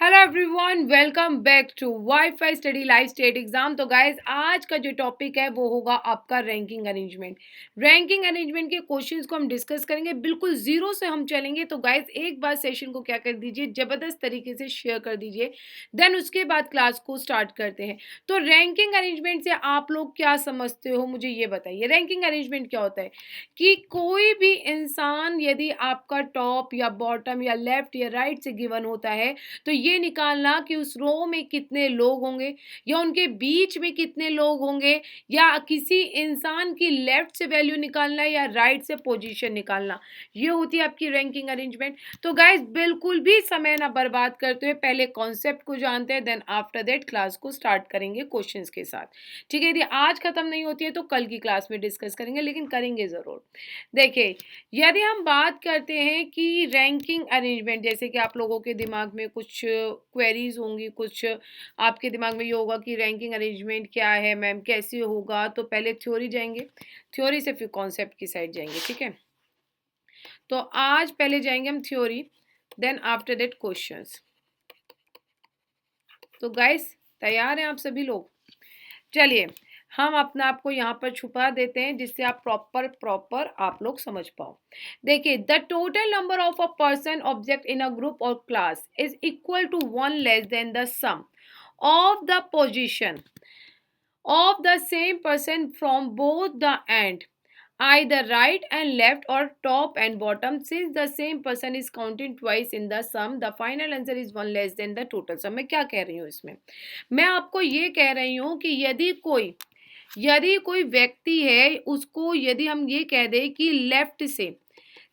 Hello everyone, welcome back to WiFi study live state exam. तो guys आज का जो टॉपिक है वो होगा आपका रैंकिंग अरेंजमेंट। रैंकिंग अरेंजमेंट के क्वेश्चंस को हम डिस्कस करेंगे, बिल्कुल जीरो से हम चलेंगे। तो गाइज एक बार सेशन को क्या कर दीजिए, जबरदस्त तरीके से शेयर कर दीजिए, देन उसके बाद क्लास को स्टार्ट करते हैं। तो रैंकिंग अरेंजमेंट से आप लोग क्या समझते हो, मुझे ये बताइए। रैंकिंग अरेंजमेंट क्या होता है कि कोई भी इंसान यदि आपका टॉप या बॉटम या लेफ्ट या राइट से गिवन होता है तो ये निकालना कि उस रो में कितने लोग होंगे या उनके बीच में कितने लोग होंगे, या किसी इंसान की लेफ्ट से वैल्यू निकालना या राइट से पोजीशन निकालना, ये होती है आपकी रैंकिंग अरेंजमेंट। तो गाइस बिल्कुल भी समय ना बर्बाद करते हुए पहले कॉन्सेप्ट को जानते हैं, देन आफ्टर दैट क्लास को स्टार्ट करेंगे क्वेश्चंस के साथ। ठीक है, यदि आज खत्म नहीं होती है तो कल की क्लास में डिस्कस करेंगे, लेकिन करेंगे जरूर। देखिए, यदि हम बात करते हैं कि रैंकिंग अरेंजमेंट, जैसे कि आप लोगों के दिमाग में कुछ क्वेरीज होंगी, कुछ आपके दिमाग में ये होगा कि रैंकिंग अरेंजमेंट क्या है मैम, कैसे होगा। तो पहले थ्योरी जाएंगे, थ्योरी से फिर कॉन्सेप्ट की साइड जाएंगे। ठीक है, तो आज पहले जाएंगे हम theory, then after that questions. तो गाइस तैयार हैं आप सभी लोग? चलिए, हम अपना आपको यहाँ पर छुपा देते हैं जिससे आप प्रॉपर आप लोग समझ पाओ। देखिए, the total number of a person object in a group और class is equal to one less than the sum of the position of the same person from both the end, either right and left or top and bottom. Since the same person is counted twice in the sum, the final answer is one less than the total sum. मैं क्या कह रही हूँ इसमें? मैं आपको ये कह रही हूँ कि यदि कोई व्यक्ति है, उसको यदि हम ये कह दें कि लेफ्ट से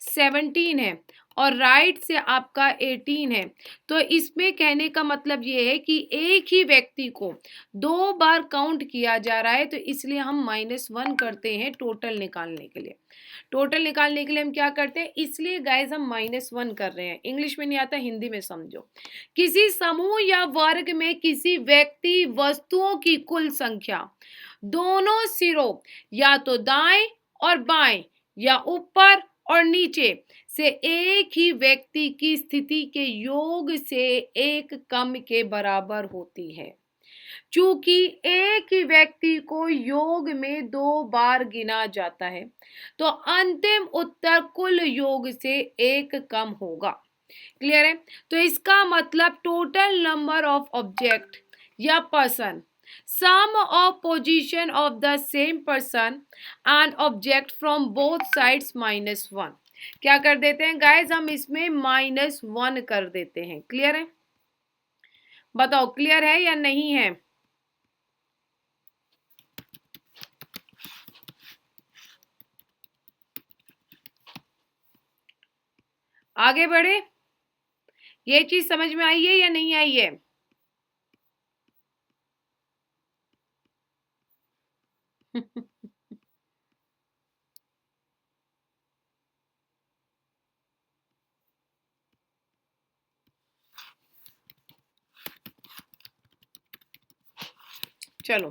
17 है और राइट से आपका 18 है, तो इसमें कहने का मतलब ये है कि एक ही व्यक्ति को दो बार काउंट किया जा रहा है, तो इसलिए हम -1 करते हैं टोटल निकालने के लिए। टोटल निकालने के लिए हम क्या करते हैं, इसलिए गाइस हम -1 कर रहे हैं। इंग्लिश में नहीं आता, हिंदी में समझो। किसी समूह या वर्ग में किसी व्यक्ति वस्तुओं की कुल संख्या दोनों सिरों, या तो दाएं और बाएं या ऊपर और नीचे से एक ही व्यक्ति की स्थिति के योग से एक कम के बराबर होती है। चूंकि एक ही व्यक्ति को योग में दो बार गिना जाता है, तो अंतिम उत्तर कुल योग से एक कम होगा। क्लियर है? तो इसका मतलब टोटल नंबर ऑफ ऑब्जेक्ट या person, sum of position of the same person and object from both sides -1। क्या कर देते हैं गाइज, हम इसमें -1 कर देते हैं। क्लियर है? बताओ क्लियर है या नहीं है? आगे बढ़े, ये चीज समझ में आई है या नहीं आई है? चलो,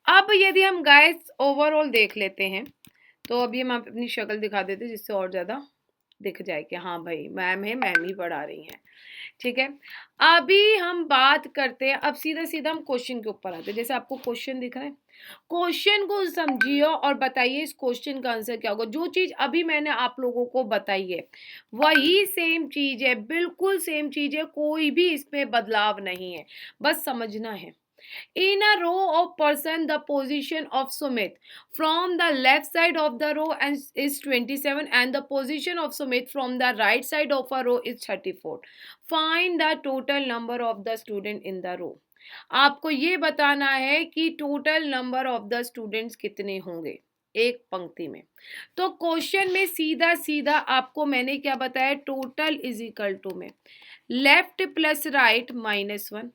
अब यदि हम गाइस ओवरऑल देख लेते हैं, तो अभी हम अपनी शक्ल दिखा देते हैं जिससे और ज्यादा दिख जाए कि हाँ भाई मैम है, मैम ही पढ़ा रही हैं। ठीक है, अभी हम बात करते हैं, अब सीधा सीधा हम क्वेश्चन के ऊपर आते हैं। जैसे आपको क्वेश्चन दिख रहा है, क्वेश्चन को समझिए और बताइए इस क्वेश्चन का आंसर क्या होगा। जो चीज अभी मैंने आप लोगों को बताई है वही सेम चीज है, बिल्कुल सेम चीज है, कोई भी इसमें बदलाव नहीं है, बस समझना है। In a row of person, the position of Sumit from the left side of the row is 27 and the position of Sumit from the right side of a row is 34. Find the total number of the student in the row. आपको ये बताना है कि total number of the students कितने होंगे एक पंक्ति में। तो क्वेश्चन में सीधा सीधा आपको मैंने क्या बताया, टोटल इज इक्वल टू में लेफ्ट प्लस राइट -1,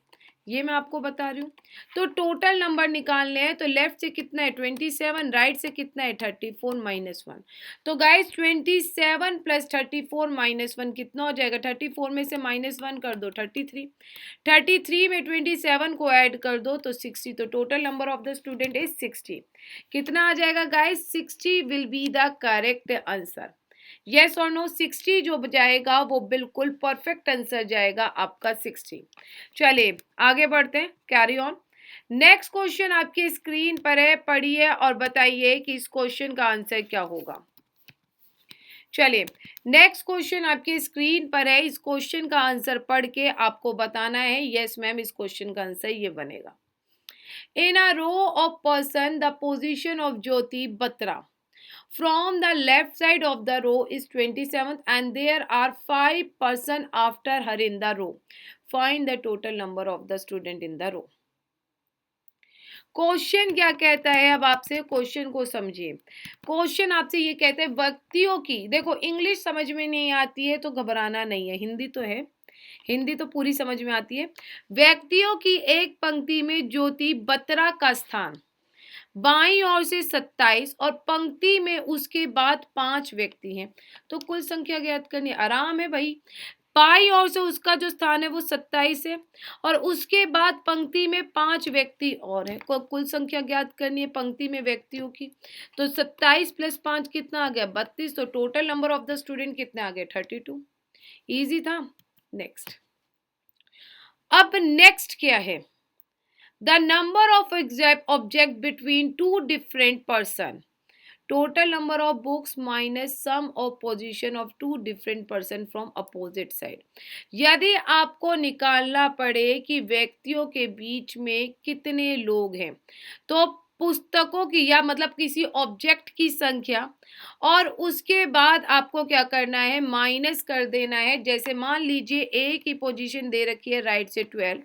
ये मैं आपको बता रही हूँ। तो टोटल नंबर निकालने हैं, तो लेफ्ट से कितना है 27, राइट से कितना है 34 -1। तो गाइस 27 प्लस 34 -1 कितना हो जाएगा, 34 में से -1 कर दो 33, 33 में 27 को ऐड कर दो तो 60। तो total number of the student is 60। कितना आ जाएगा guys, 60 will be the correct answer. Yes और नो, 60 जो जाएगा वो बिल्कुल परफेक्ट आंसर जाएगा आपका 60। चलिए आगे बढ़ते हैं, कैरी ऑन। नेक्स्ट क्वेश्चन आपकी स्क्रीन पर है, पढ़िए और बताइए कि इस क्वेश्चन का आंसर क्या होगा। चलिए नेक्स्ट क्वेश्चन आपकी स्क्रीन पर है, इस क्वेश्चन का आंसर पढ़ के आपको बताना है। यस मैम, इस क्वेश्चन का आंसर ये बनेगा। In a row of person the position of Jyoti Batra from the left side of the row is 27th and there are 5 person after her in the row. Find the total number of the student in the row. Question क्या कहता है, अब आपसे question को समझिए। Question आपसे ये कहता है व्यक्तियों की, देखो इंग्लिश समझ में नहीं आती है तो घबराना नहीं है, हिंदी तो है, हिंदी तो पूरी समझ में आती है। व्यक्तियों की एक पंक्ति में ज्योति बत्रा का स्थान, बाईं ओर से 27 और पंक्ति में उसके बाद 5 व्यक्ति हैं, तो कुल संख्या ज्ञात करनी आराम है भाई। बाईं ओर से उसका जो स्थान है वो 27 है और उसके बाद पंक्ति में 5 व्यक्ति और है, कुल संख्या ज्ञात करनी है पंक्ति में व्यक्तियों की। तो 27 प्लस 5 कितना आ गया, 32। तो total number of the student कितने आ गए, 32। इजी था। नेक्स्ट, अब नेक्स्ट क्या है, the number of object between two different person, total number of books minus sum of position of two different person from opposite side। यदि आपको निकालना पड़े कि व्यक्तियों के बीच में कितने लोग हैं, तो पुस्तकों की या मतलब किसी ऑब्जेक्ट की संख्या और उसके बाद आपको क्या करना है, माइनस कर देना है। जैसे मान लीजिए ए की पोजीशन दे रखी है राइट से 12,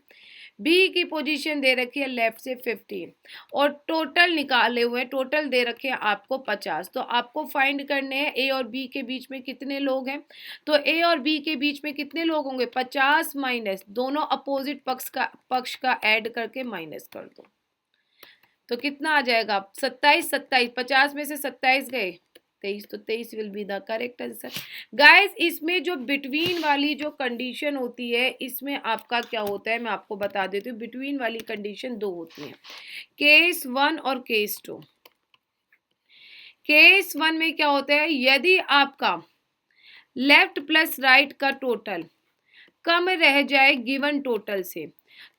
बी की पोजीशन दे रखी है लेफ्ट से 15 और टोटल निकाले हुए टोटल दे रखे हैं आपको 50। तो आपको फाइंड करने हैं ए और बी के बीच में कितने लोग हैं। तो ए और बी के बीच में कितने लोग होंगे, 50 माइनस दोनों अपोजिट पक्ष का ऐड करके माइनस कर दो, तो कितना आ जाएगा, 27 27, 50 में से 27 गए 23, तो 23 will be the correct answer. Guys इसमें जो बिटवीन वाली जो कंडीशन होती है, इसमें आपका क्या होता है मैं आपको बता देती हूँ। बिटवीन वाली कंडीशन दो होती है, केस 1 और केस 2। केस 1 में क्या होता है, यदि आपका लेफ्ट प्लस राइट का टोटल कम रह जाए गिवन टोटल से,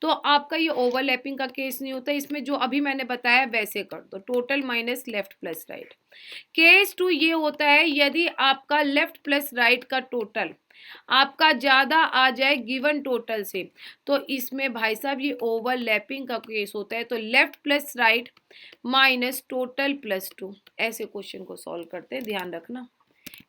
तो आपका ये ओवरलैपिंग का केस नहीं होता। इसमें जो अभी मैंने बताया वैसे कर दो, total minus left plus right. Case 2 ये होता है यदि आपका लेफ्ट प्लस राइट का टोटल आपका ज्यादा आ जाए गिवन टोटल से, तो इसमें भाई साहब ये ओवरलैपिंग का केस होता है। तो left plus right minus total plus 2, ऐसे क्वेश्चन को सॉल्व करते हैं, ध्यान रखना,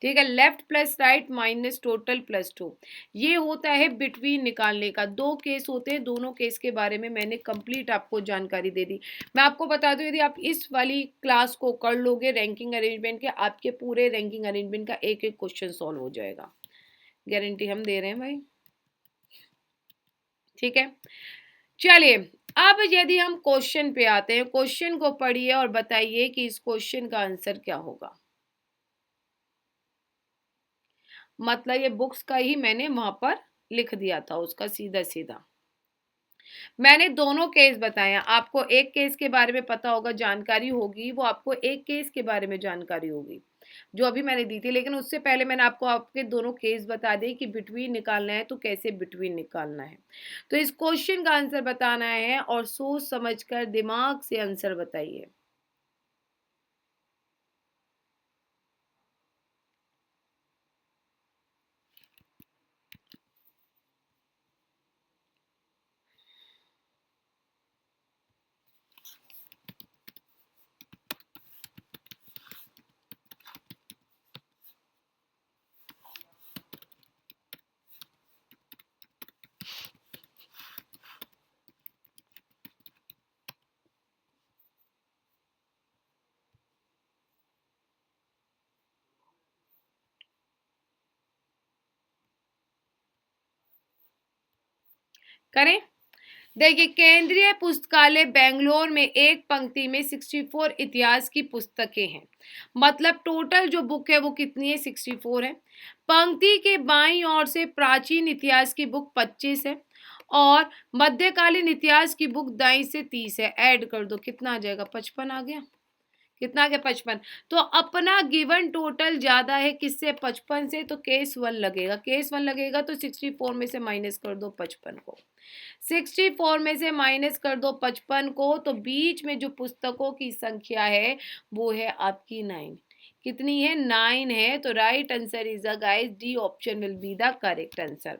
ठीक है। Left plus right minus total plus 2, ये होता है बिटवीन निकालने का। दो केस होते हैं, दोनों केस के बारे में मैंने कंप्लीट आपको जानकारी दे दी। मैं आपको बता दूं, यदि आप इस वाली क्लास को कर लोगे रैंकिंग अरेंजमेंट के, आपके पूरे रैंकिंग अरेंजमेंट का एक एक क्वेश्चन सॉल्व हो जाएगा, गारंटी हम दे रहे हैं भाई, ठीक है। चलिए अब यदि हम क्वेश्चन पे आते हैं, क्वेश्चन को पढ़िए और बताइए कि इस क्वेश्चन का आंसर क्या होगा। मतलब ये बुक्स का ही मैंने वहां पर लिख दिया था, उसका सीधा सीधा मैंने दोनों केस बताए। आपको एक केस के बारे में पता होगा, जानकारी होगी, वो आपको एक केस के बारे में जानकारी होगी जो अभी मैंने दी थी। लेकिन उससे पहले मैंने आपको आपके दोनों केस बता दिए कि बिटवीन निकालना है तो कैसे बिटवीन निकालना है। तो इस क्वेश्चन का आंसर बताना है और सोच समझकर दिमाग से आंसर बताइए। करें, देखिए केंद्रीय पुस्तकालय बेंगलोर में एक पंक्ति में 64 इतिहास की पुस्तकें हैं। मतलब टोटल जो बुक है वो कितनी है, 64 है। पंक्ति के बाईं ओर से प्राचीन इतिहास की बुक 25 है और मध्यकालीन इतिहास की बुक दाईं से 30 है। ऐड कर दो, कितना आ जाएगा, 55 आ गया। कितना आ गया 55। तो अपना गिवन टोटल ज्यादा है किससे, 55 से, तो केस 1 लगेगा। केस 1 लगेगा तो 64 में से माइनस कर दो 55 को, 64 में से माइनस कर दो 55 को, तो बीच में जो पुस्तकों की संख्या है वो है आपकी 9। कितनी है, 9 है। तो right answer is a guys D option will be the correct answer.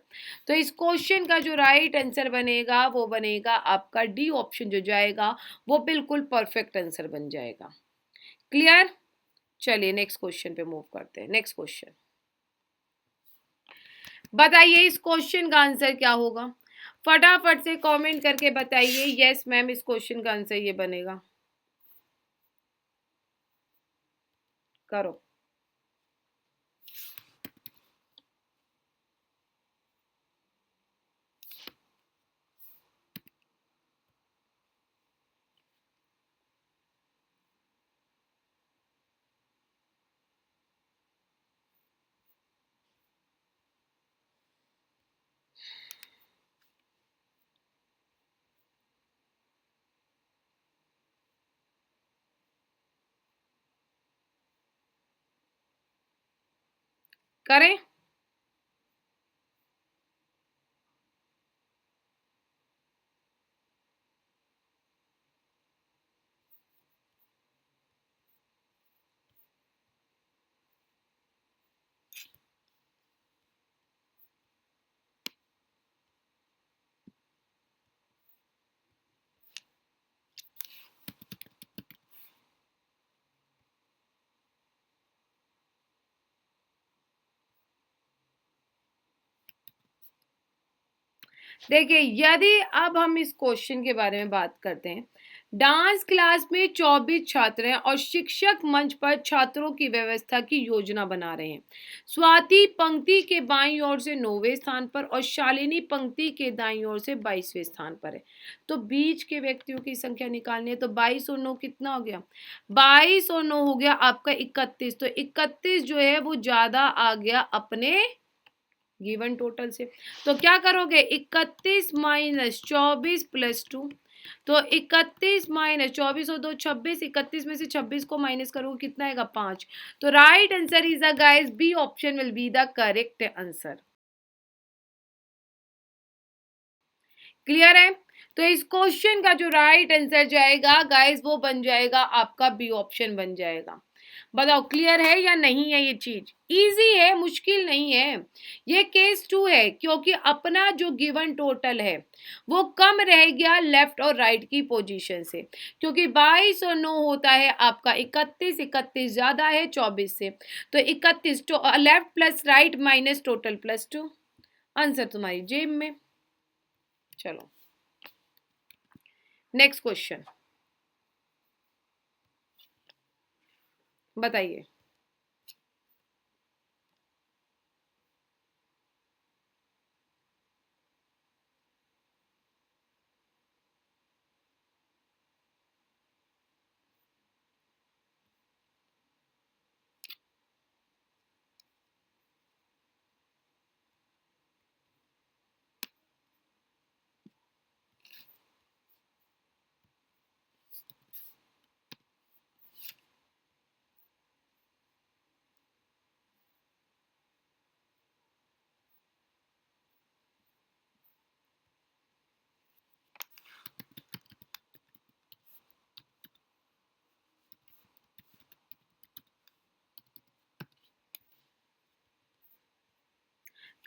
तो इस क्वेश्चन का जो राइट आंसर बनेगा वो बनेगा आपका डी ऑप्शन, जो जाएगा वो बिल्कुल परफेक्ट आंसर बन जाएगा। क्लियर। चलिए नेक्स्ट क्वेश्चन पे मूव करते हैं। नेक्स्ट क्वेश्चन बताइए, इस क्वेश्चन का आंसर क्या होगा, फटाफट से कमेंट करके बताइए। यस मैम, इस क्वेश्चन का आंसर ये बनेगा। करो। करें। देखिए, यदि अब हम इस क्वेश्चन के बारे में बात करते हैं, डांस क्लास में 24 छात्र हैं और शिक्षक मंच पर छात्रों की व्यवस्था की योजना बना रहे हैं। स्वाति पंक्ति के बाईं ओर से 9वें स्थान पर और शालिनी पंक्ति के दाईं ओर से 22वें स्थान पर है। तो बीच के व्यक्तियों की संख्या निकालनी है। तो 22 और 9 कितना हो गया, 22 और 9 हो गया आपका 31। तो 31 जो है वो ज्यादा आ गया अपने गिवन टोटल से। तो क्या करोगे, 31 माइनस 24 प्लस 2। तो 31 माइनस 24 और 2 26, 31 में से 26 को माइनस करोगे कितना आएगा, 5। तो right answer is a guys B option will be the correct answer. Clear है। तो इस क्वेश्चन का जो राइट आंसर जाएगा गाइस वो बन जाएगा आपका बी ऑप्शन बन जाएगा। बताओ क्लियर है या नहीं है, ये चीज इजी है, मुश्किल नहीं है। ये केस 2 है क्योंकि अपना जो गिवन टोटल है वो कम रह गया लेफ्ट और राइट की पोजीशन से, क्योंकि 22 और 9 होता है आपका 31, 31 ज्यादा है 24 से। तो 31 तो left plus right minus total plus 2, answer तुम्हारी जेब में। चलो नेक्स्ट क्वेश्चन बताइए।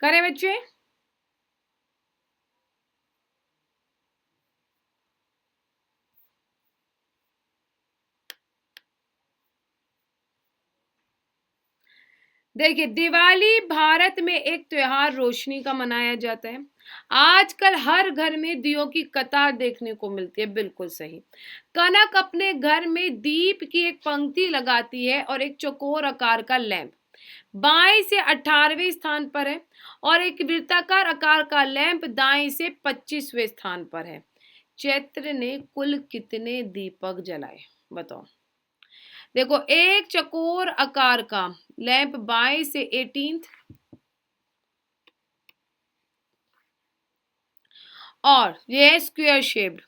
करें बच्चे। देखिए, दिवाली भारत में एक त्योहार रोशनी का मनाया जाता है। आजकल हर घर में दियों की कतार देखने को मिलती है, बिल्कुल सही। कनक अपने घर में दीप की एक पंक्ति लगाती है और एक चौकोर आकार का लैंप 22 से 18वें स्थान पर है और एक वृत्ताकार आकार का लैंप दाएं से 25वें स्थान पर है। चैत्र ने कुल कितने दीपक जलाए, बताओ। देखो, एक चकोर आकार का लैंप 22 से 18 और ये स्क्वायर शेप्ड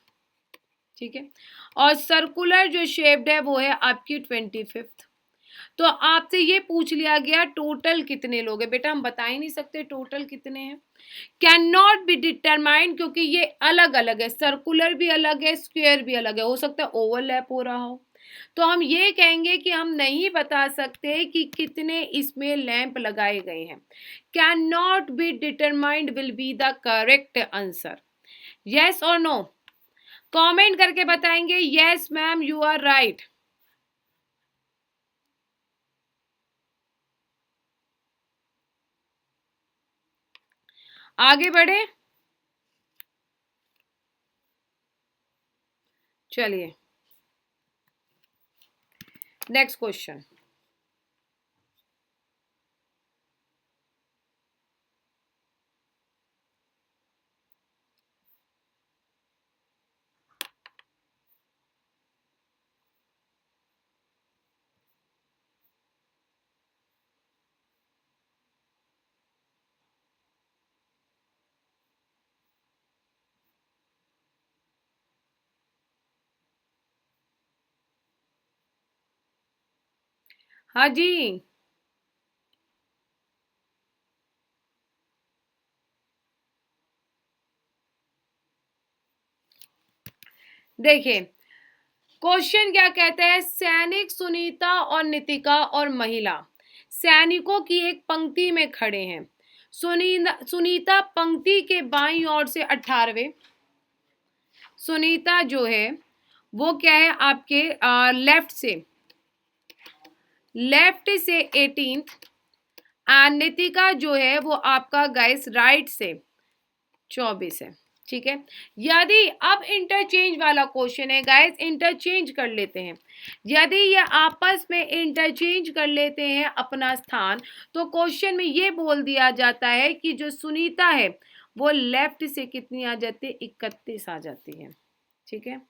ठीक है। और सर्कुलर जो शेप्ड है वो है आपकी 25th। तो आपसे ये पूछ लिया गया टोटल कितने लोग हैं, बेटा हम बता ही नहीं सकते टोटल कितने हैं, कैन नॉट बी डिटरमाइंड, क्योंकि ये अलग अलग है, सर्कुलर भी अलग है, स्क्वायर भी अलग है, हो सकता है ओवरलैप हो रहा हो। तो हम ये कहेंगे कि हम नहीं बता सकते कि कितने इसमें लैंप लगाए गए हैं। Can not be determined will be the correct answer. Yes और नो, कमेंट करके बताएंगे yes ma'am you are right. आगे बढ़े, चलिए नेक्स्ट क्वेश्चन। हाँ जी, देखिए क्वेश्चन क्या कहता है, सैनिक सुनीता और नितिका और महिला सैनिकों की एक पंक्ति में खड़े हैं। सुनीता पंक्ति के बाईं ओर से 18वें, सुनीता जो है वो क्या है आपके लेफ्ट से 18th, एंड नितिका जो है वो आपका गाइस राइट से 24 है। ठीक है, यदि अब इंटरचेंज वाला क्वेश्चन है गाइस, इंटरचेंज कर लेते हैं, यदि ये आपस में इंटरचेंज कर लेते हैं अपना स्थान, तो क्वेश्चन में ये बोल दिया जाता है कि जो सुनीता है वो लेफ्ट से कितनी आ जाती है, 31 आ जाती है। ठीक है,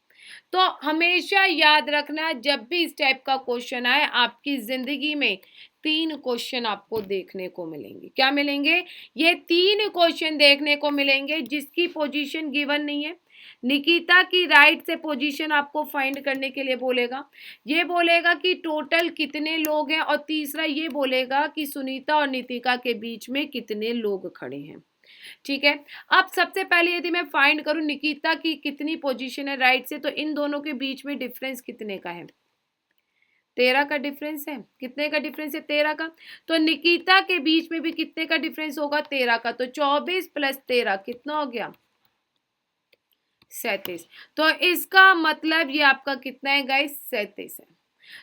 तो हमेशा याद रखना जब भी इस टाइप का क्वेश्चन आए आपकी जिंदगी में 3 क्वेश्चन आपको देखने को मिलेंगे। क्या मिलेंगे, ये 3 क्वेश्चन देखने को मिलेंगे जिसकी पोजीशन गिवन नहीं है। निकिता की राइट से पोजीशन आपको फाइंड करने के लिए बोलेगा, ये बोलेगा कि टोटल कितने लोग हैं, और तीसरा ये बोलेगा कि सुनीता और नितिका के बीच में कितने लोग खड़े हैं। ठीक है, अब सबसे पहले यदि मैं फाइंड करूं निकिता की कितनी पोजीशन है राइट से, तो इन दोनों के बीच में डिफरेंस कितने का है, 13 का डिफरेंस है। कितने का डिफरेंस है, 13 का। तो निकिता के बीच में भी कितने का डिफरेंस होगा, 13 का। तो 24 प्लस 13 कितना हो गया, 37। तो इसका मतलब ये आपका कितना है गाइस, 37 है।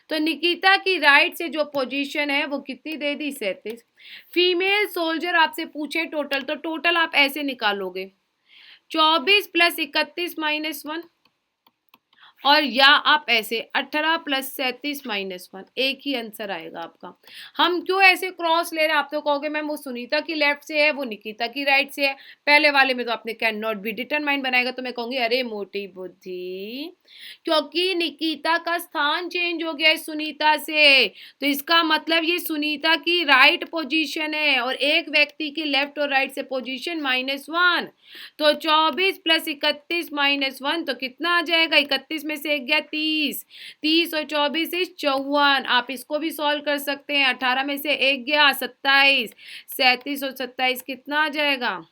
तो निकिता की राइट से जो पोजीशन है वो कितनी दे दी, 37। फीमेल सोल्जर आपसे पूछे टोटल, तो टोटल आप ऐसे निकालोगे 24 प्लस 31 माइनस 1, और या आप ऐसे 18 प्लस 37 माइनस 1, एक ही आंसर आएगा आपका। हम क्यों ऐसे क्रॉस ले रहे हैं, आप तो कहोगे मैम वो सुनीता की लेफ्ट से है वो निकिता की राइट से है, पहले वाले में तो आपने कैन नॉट बी डिटरमाइंड बनाएगा, तो मैं कहूंगी अरे मोटी बुद्धि, क्योंकि निकिता का स्थान चेंज हो गया है सुनीता से, तो इसका मतलब ये सुनीता की राइट पोजीशन है, और एक व्यक्ति की लेफ्ट और राइट से पोजीशन -1। तो 24 प्लस 31 माइनस 1 तो कितना आ जाएगा, 31 में से एक गया 30, 30 और 24 से 54। आप इसको भी सॉल्व कर सकते हैं, 18 में से एक गया 27, 37 और 27 कितना आ जाएगा,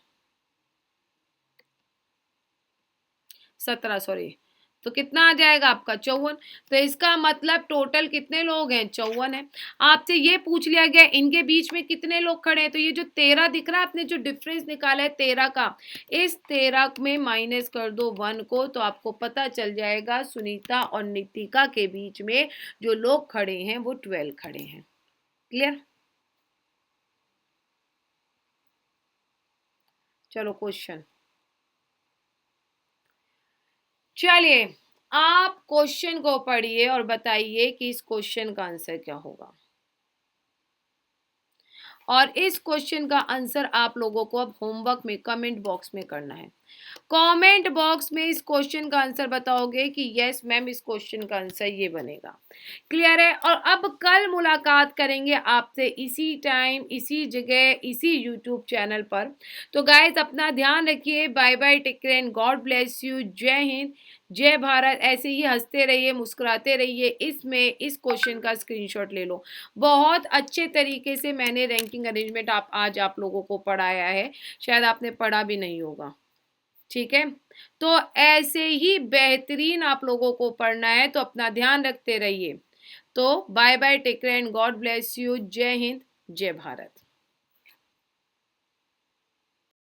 17 सॉरी, तो कितना आ जाएगा आपका 54। तो इसका मतलब टोटल कितने लोग हैं, 54 है। आपसे ये पूछ लिया गया इनके बीच में कितने लोग खड़े हैं, तो ये जो 13 दिख रहा है आपने जो डिफरेंस निकाला है 13 का, इस 13 में माइनस कर दो 1 को, तो आपको पता चल जाएगा सुनीता और नितिका के बीच में जो लोग खड़े हैं वो 12 खड़े हैं। क्लियर, चलो क्वेश्चन, चलिए आप क्वेश्चन को पढ़िए और बताइए कि इस क्वेश्चन का आंसर क्या होगा, और इस क्वेश्चन का आंसर आप लोगों को अब होमवर्क में कमेंट बॉक्स में करना है। कमेंट बॉक्स में इस क्वेश्चन का आंसर बताओगे कि यस मैम इस क्वेश्चन का आंसर ये बनेगा। क्लियर है, और अब कल मुलाकात करेंगे आपसे इसी टाइम इसी जगह इसी यूट्यूब चैनल पर। तो गाइज अपना ध्यान रखिए, bye bye, take care and God bless you, जय हिंद जय भारत। ऐसे ही हंसते रहिए, मुस्कुराते रहिए। इसमें इस क्वेश्चन का स्क्रीनशॉट ले लो। बहुत अच्छे तरीके से मैंने रैंकिंग अरेंजमेंट आज आप लोगों को पढ़ाया है, शायद आपने पढ़ा भी नहीं होगा। ठीक है, तो ऐसे ही बेहतरीन आप लोगों को पढ़ना है, तो अपना ध्यान रखते रहिए। तो bye bye, take care and God bless you. जय हिंद, जय भारत।